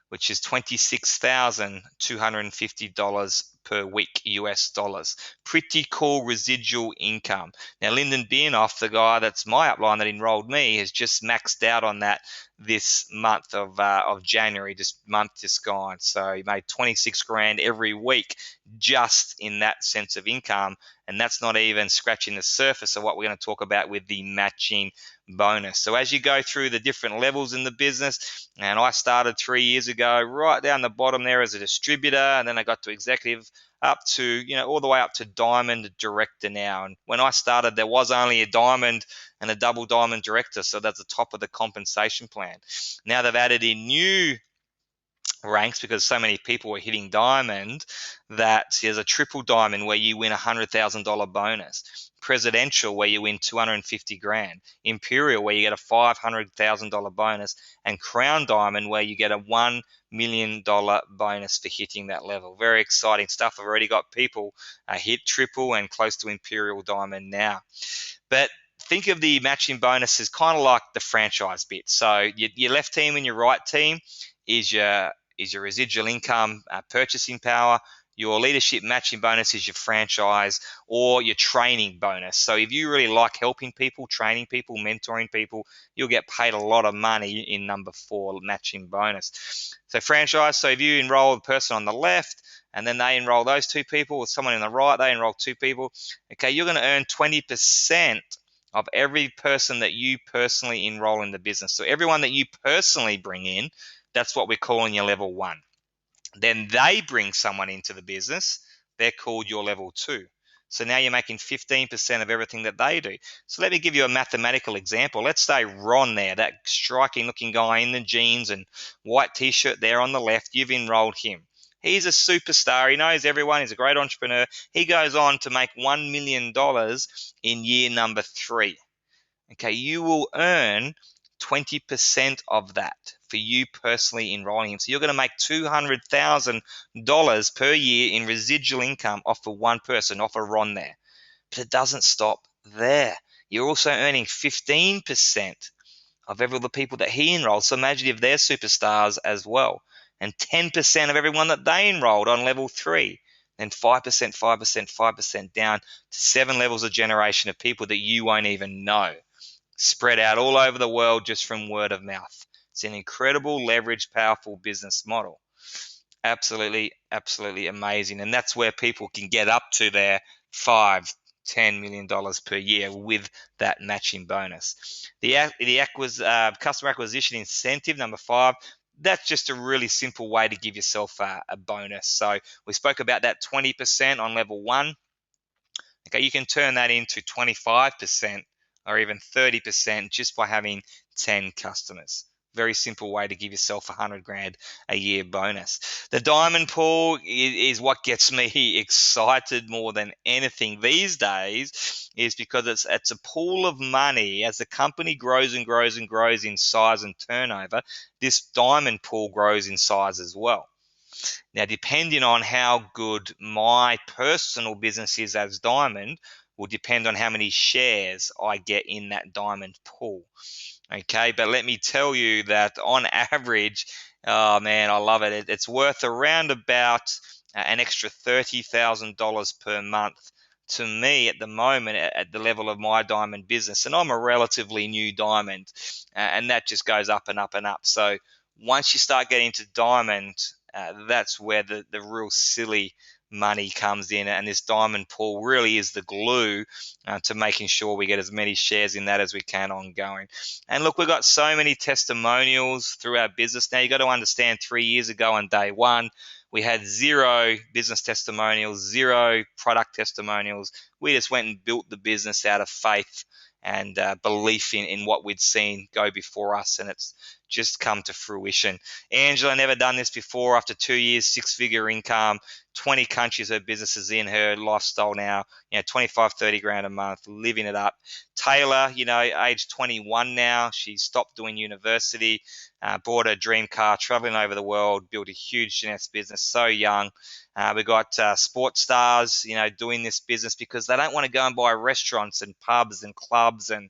which is $26,250 per week, US dollars. Pretty cool residual income. Now, Lyndon Biernoff, the guy that's my upline that enrolled me, has just maxed out on that this month of January, just gone. So he made 26 grand every week just in that sense of income. And that's not even scratching the surface of what we're going to talk about with the matching bonus. So as you go through the different levels in the business, and I started 3 years ago right down the bottom there as a distributor, and then I got to executive, up to, all the way up to diamond director now. And when I started, there was only a diamond and a double diamond director, so that's the top of the compensation plan. Now they've added in new ranks because so many people were hitting diamond that there's a triple diamond where you win $100,000 bonus, presidential where you win 250 grand, imperial where you get a $500,000 bonus, and crown diamond where you get a $1 million bonus for hitting that level. Very exciting stuff. I've already got people hit triple and close to imperial diamond now. But think of the matching bonus as kind of like the franchise bit. So your left team and your right team is your residual income, purchasing power. Your leadership matching bonus is your franchise or your training bonus. So if you really like helping people, training people, mentoring people, you'll get paid a lot of money in number 4, matching bonus. So franchise, so if you enroll the person on the left and then they enroll those 2 people, or someone on the right, they enroll 2 people, okay, you're going to earn 20% of every person that you personally enroll in the business. So everyone that you personally bring in, that's what we're calling your level 1. Then they bring someone into the business, they're called your level 2. So now you're making 15% of everything that they do. So let me give you a mathematical example. Let's say Ron there, that striking looking guy in the jeans and white t-shirt there on the left, you've enrolled him. He's a superstar. He knows everyone. He's a great entrepreneur. He goes on to make $1 million in year number 3. Okay, you will earn 20% of that for you personally enrolling him. So you're going to make $200,000 per year in residual income off of one person, off of Ron there. But it doesn't stop there. You're also earning 15% of every the people that he enrolls. So imagine if they're superstars as well. And 10% of everyone that they enrolled on level 3. Then 5%, 5%, 5% down to 7 levels of generation of people that you won't even know, spread out all over the world just from word of mouth. It's an incredible, leveraged, powerful business model. Absolutely, absolutely amazing. And that's where people can get up to their $5-10 million per year with that matching bonus. The customer acquisition incentive, number 5, that's just a really simple way to give yourself a bonus. So we spoke about that 20% on level 1. Okay, you can turn that into 25% or even 30% just by having 10 customers. Very simple way to give yourself 100 grand a year bonus. The diamond pool is what gets me excited more than anything these days, is because it's a pool of money. As the company grows and grows and grows in size and turnover, this diamond pool grows in size as well. Now, depending on how good my personal business is as diamond will depend on how many shares I get in that diamond pool. Okay, but let me tell you that on average, oh man, I love it. It's worth around about an extra $30,000 per month to me at the moment at the level of my diamond business. And I'm a relatively new diamond, and that just goes up and up and up. So once you start getting to diamond, that's where the real silly money comes in, and this diamond pool really is the glue to making sure we get as many shares in that as we can ongoing. And look, we've got so many testimonials through our business now. You got to understand, 3 years ago on day 1, we had 0 business testimonials, 0 product testimonials. We just went and built the business out of faith and belief in what we'd seen go before us, and it's just come to fruition. Angela never done this before. After 2 years, six-figure income, 20 countries her business is in, her lifestyle now, 25, 30 grand a month, living it up. Taylor, age 21 now, she stopped doing university, bought her dream car, traveling over the world, built a huge Jeunesse business, so young. We got sports stars, doing this business because they don't want to go and buy restaurants and pubs and clubs and,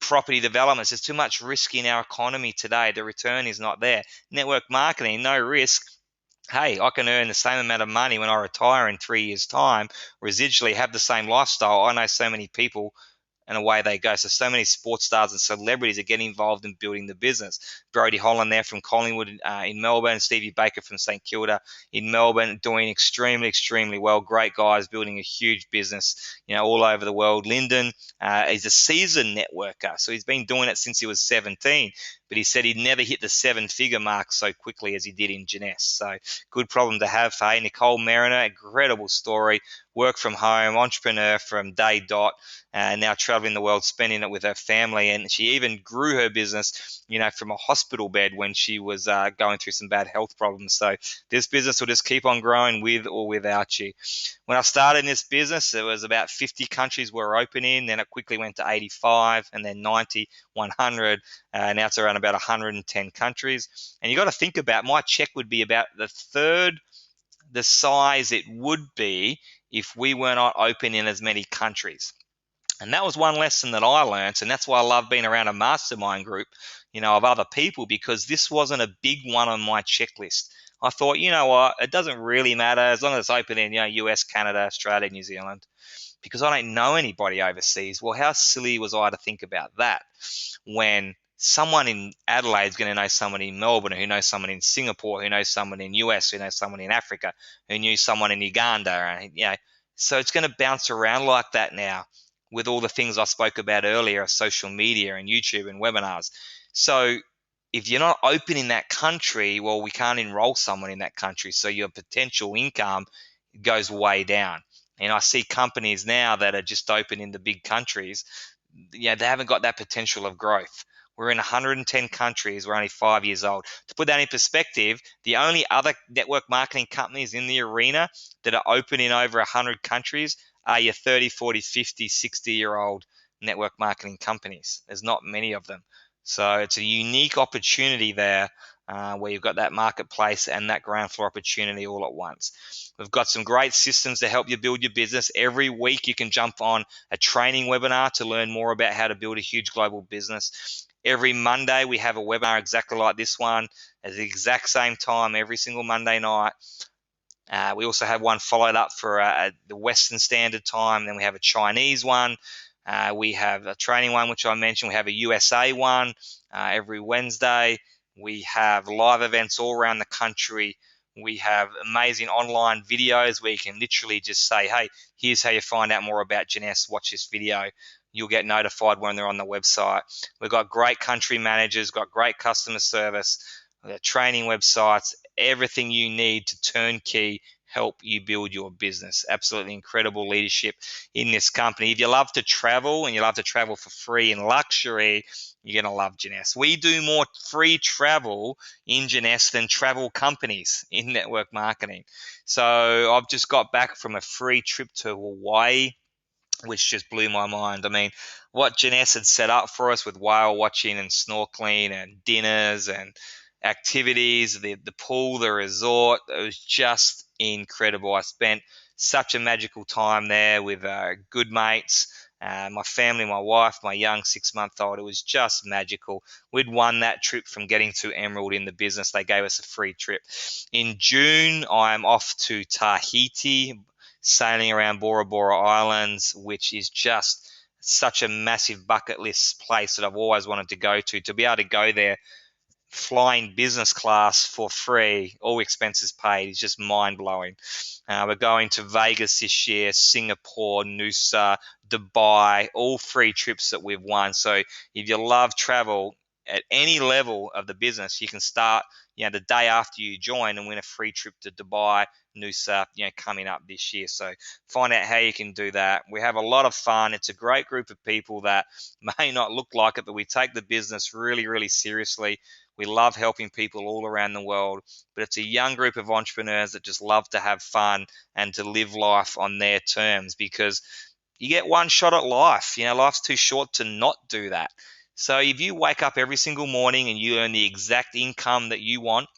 property developments. There's too much risk in our economy today. The return is not there. Network marketing, no risk. Hey, I can earn the same amount of money when I retire in 3 years' time, residually have the same lifestyle. I know so many people, and away they go. So many sports stars and celebrities are getting involved in building the business. Brodie Holland there from Collingwood in Melbourne, Stevie Baker from St Kilda in Melbourne, doing extremely, extremely well. Great guys, building a huge business, all over the world. Lyndon is a seasoned networker, so he's been doing it since he was 17. But he said he'd never hit the seven-figure mark so quickly as he did in Jeunesse. So good problem to have. Hey, Nicole Mariner, incredible story. Work from home, entrepreneur from day dot, and now traveling the world, spending it with her family. And she even grew her business, from a hospital bed when she was going through some bad health problems. So this business will just keep on growing with or without you. When I started in this business, it was about 50 countries we were opening. Then it quickly went to 85, and then 90, 100. Now it's around about 110 countries. And you got to think about, my check would be about the third the size it would be if we were not open in as many countries. And that was one lesson that I learned, and that's why I love being around a mastermind group, of other people, because this wasn't a big one on my checklist. I thought, you know what, it doesn't really matter as long as it's open in, US, Canada, Australia, New Zealand, because I don't know anybody overseas. Well, how silly was I to think about that when someone in Adelaide is going to know someone in Melbourne, who knows someone in Singapore, who knows someone in US, who knows someone in Africa, who knew someone in Uganda, and so it's going to bounce around like that now with all the things I spoke about earlier, social media and YouTube and webinars. So if you're not open in that country, well, we can't enroll someone in that country, so your potential income goes way down. And I see companies now that are just open in the big countries, they haven't got that potential of growth. We're in 110 countries. We're only 5 years old. To put that in perspective, the only other network marketing companies in the arena that are open in over 100 countries are your 30, 40, 50, 60-year-old network marketing companies. There's not many of them. So it's a unique opportunity there where you've got that marketplace and that ground floor opportunity all at once. We've got some great systems to help you build your business. Every week you can jump on a training webinar to learn more about how to build a huge global business. Every Monday we have a webinar exactly like this one at the exact same time every single Monday night. We also have one followed up for the Western Standard Time. Then we have a Chinese one. We have a training one, which I mentioned. We have a USA one every Wednesday. We have live events all around the country. We have amazing online videos where you can literally just say, hey, here's how you find out more about Jeunesse. Watch this video. You'll get notified when they're on the website. We've got great country managers, got great customer service, training websites, everything you need to turnkey help you build your business. Absolutely incredible leadership in this company. If you love to travel and you love to travel for free and luxury, you're going to love Jeunesse. We do more free travel in Jeunesse than travel companies in network marketing. So I've just got back from a free trip to Hawaii, which just blew my mind. I mean, what Jeunesse had set up for us with whale watching and snorkeling and dinners and activities, the pool, the resort, it was just incredible. I spent such a magical time there with good mates, my family, my wife, my young 6-month-old. It was just magical. We'd won that trip from getting to Emerald in the business. They gave us a free trip. In June, I'm off to Tahiti, sailing around Bora Bora Islands, which is just such a massive bucket list place that I've always wanted to go to. To be able to go there flying business class for free, all expenses paid, is just mind-blowing. We're going to Vegas this year, Singapore, Noosa, Dubai, all free trips that we've won. So if you love travel, at any level of the business, you can start, the day after you join and win a free trip to Dubai, Noosa, coming up this year. So find out how you can do that. We have a lot of fun. It's a great group of people that may not look like it, but we take the business really, really seriously. We love helping people all around the world, but it's a young group of entrepreneurs that just love to have fun and to live life on their terms, because you get one shot at life. Life's too short to not do that. So if you wake up every single morning and you earn the exact income that you want,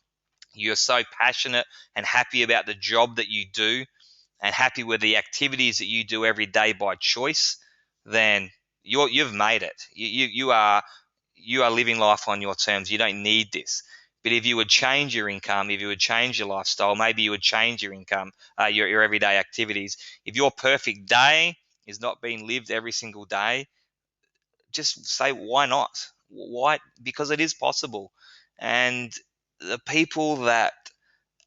you're so passionate and happy about the job that you do and happy with the activities that you do every day by choice, then you've made it. You are living life on your terms. You don't need this. But if you would change your income, if you would change your lifestyle, maybe you would change your income, your everyday activities. If your perfect day is not being lived every single day, just say, why not? Why? Because it is possible. And the people that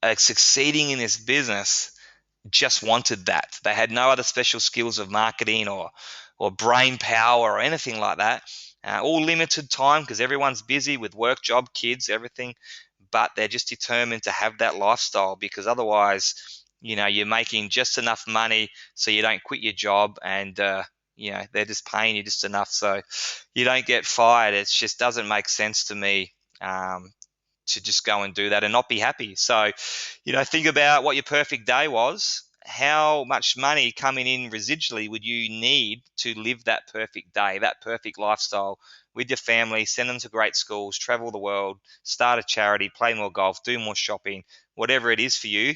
are succeeding in this business just wanted that. They had no other special skills of marketing or brain power or anything like that. All limited time because everyone's busy with work, job, kids, everything. But they're just determined to have that lifestyle, because otherwise, you're making just enough money so you don't quit your job, and they're just paying you just enough so you don't get fired. It just doesn't make sense to me. To just go and do that and not be happy. So, think about what your perfect day was. How much money coming in residually would you need to live that perfect day, that perfect lifestyle with your family, send them to great schools, travel the world, start a charity, play more golf, do more shopping, whatever it is for you.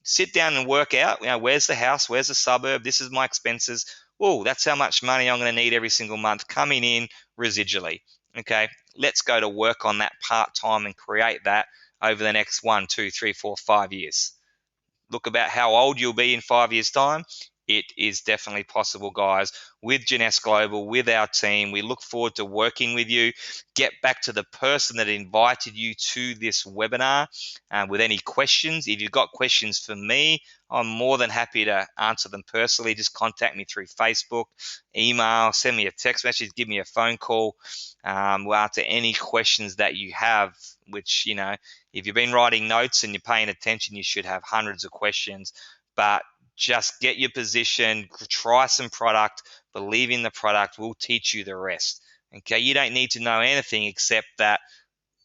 Sit down and work out, where's the house, where's the suburb, this is my expenses. Oh, that's how much money I'm going to need every single month coming in residually. Okay, let's go to work on that part-time and create that over the next 1, 2, 3, 4, 5 years. Look about how old you'll be in 5 years' time. It is definitely possible, guys, with Jeunesse Global, with our team. We look forward to working with you. Get back to the person that invited you to this webinar with any questions. If you've got questions for me, I'm more than happy to answer them personally. Just contact me through Facebook, email, send me a text message, give me a phone call. We'll answer any questions that you have, which, if you've been writing notes and you're paying attention, you should have hundreds of questions. But just get your position, try some product, believe in the product. We'll teach you the rest. Okay, you don't need to know anything except that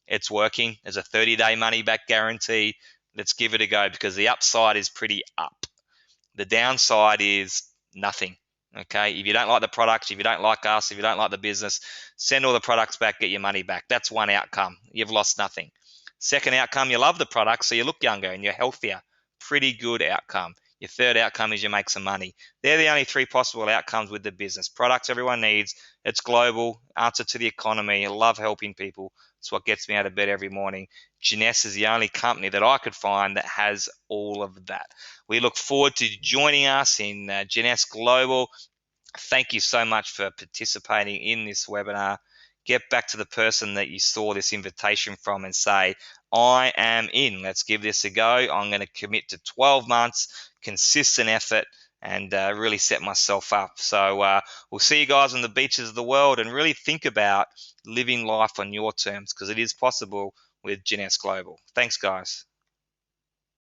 it's working. There's a 30-day money back guarantee. Let's give it a go, because the upside is pretty up. The downside is nothing. Okay, if you don't like the products, if you don't like us, if you don't like the business, send all the products back, get your money back. That's one outcome. You've lost nothing. Second outcome, you love the product, so you look younger and you're healthier. Pretty good outcome. Your third outcome is you make some money. They're the only three possible outcomes with the business. Products everyone needs. It's global. Answer to the economy. I love helping people. It's what gets me out of bed every morning. Jeunesse is the only company that I could find that has all of that. We look forward to joining us in Jeunesse Global. Thank you so much for participating in this webinar. Get back to the person that you saw this invitation from and say, I am in. Let's give this a go. I'm going to commit to 12 months, consistent effort, and really set myself up. So we'll see you guys on the beaches of the world, and really think about living life on your terms, because it is possible with Jeunesse Global. Thanks, guys.